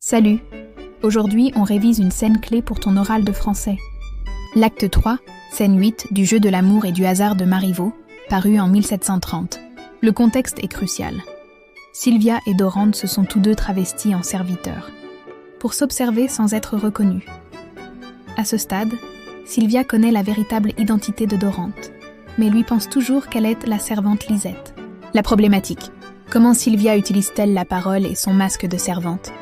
Salut! Aujourd'hui, on révise une scène clé pour ton oral de français. L'acte 3, scène 8 du jeu de l'amour et du hasard de Marivaux, paru en 1730. Le contexte est crucial. Sylvia et Dorante se sont tous deux travestis en serviteurs, pour s'observer sans être reconnus. À ce stade, Sylvia connaît la véritable identité de Dorante, mais lui pense toujours qu'elle est la servante Lisette. La problématique. Comment Sylvia utilise-t-elle la parole et son masque de servante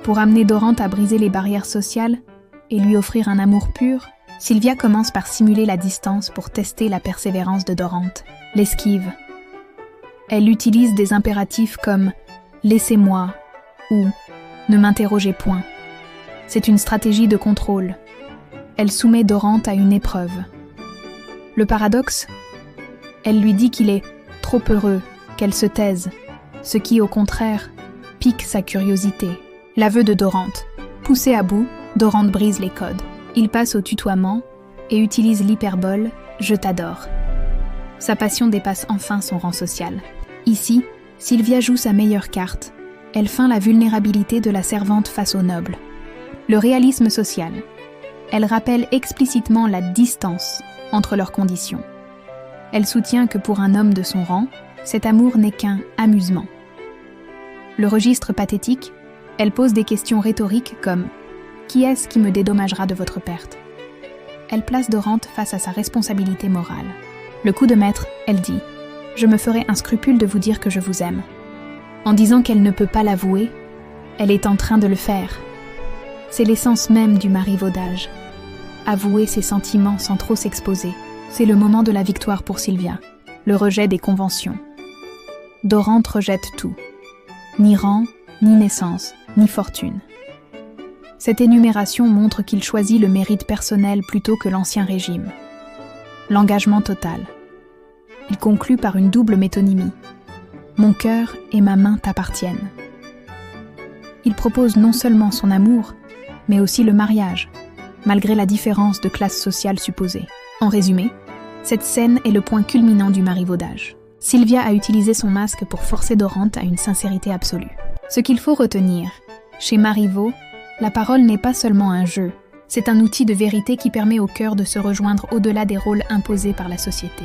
pour amener Dorante à briser les barrières sociales et lui offrir un amour pur? Sylvia commence par simuler la distance pour tester la persévérance de Dorante, l'esquive. Elle utilise des impératifs comme « laissez-moi » ou « ne m'interrogez point ». C'est une stratégie de contrôle. Elle soumet Dorante à une épreuve. Le paradoxe, elle lui dit qu'il est trop heureux, qu'elle se taise, ce qui, au contraire, pique sa curiosité. L'aveu de Dorante. Poussée à bout, Dorante brise les codes. Il passe au tutoiement et utilise l'hyperbole « je t'adore ». Sa passion dépasse enfin son rang social. Ici, Sylvia joue sa meilleure carte. Elle feint la vulnérabilité de la servante face au noble. Le réalisme social. Elle rappelle explicitement la distance entre leurs conditions. Elle soutient que pour un homme de son rang, cet amour n'est qu'un amusement. Le registre pathétique. Elle pose des questions rhétoriques comme « Qui est-ce qui me dédommagera de votre perte ?» Elle place Dorante face à sa responsabilité morale. Le coup de maître, elle dit « Je me ferai un scrupule de vous dire que je vous aime ». En disant qu'elle ne peut pas l'avouer, elle est en train de le faire. C'est l'essence même du marivaudage. Avouer ses sentiments sans trop s'exposer, c'est le moment de la victoire pour Sylvia, le rejet des conventions. Dorante rejette tout, ni rang, ni naissance, ni fortune. Cette énumération montre qu'il choisit le mérite personnel plutôt que l'ancien régime. L'engagement total. Il conclut par une double métonymie. Mon cœur et ma main t'appartiennent. Il propose non seulement son amour, mais aussi le mariage, malgré la différence de classe sociale supposée. En résumé, cette scène est le point culminant du marivaudage. Sylvia a utilisé son masque pour forcer Dorante à une sincérité absolue. Ce qu'il faut retenir, chez Marivaux, la parole n'est pas seulement un jeu, c'est un outil de vérité qui permet au cœur de se rejoindre au-delà des rôles imposés par la société.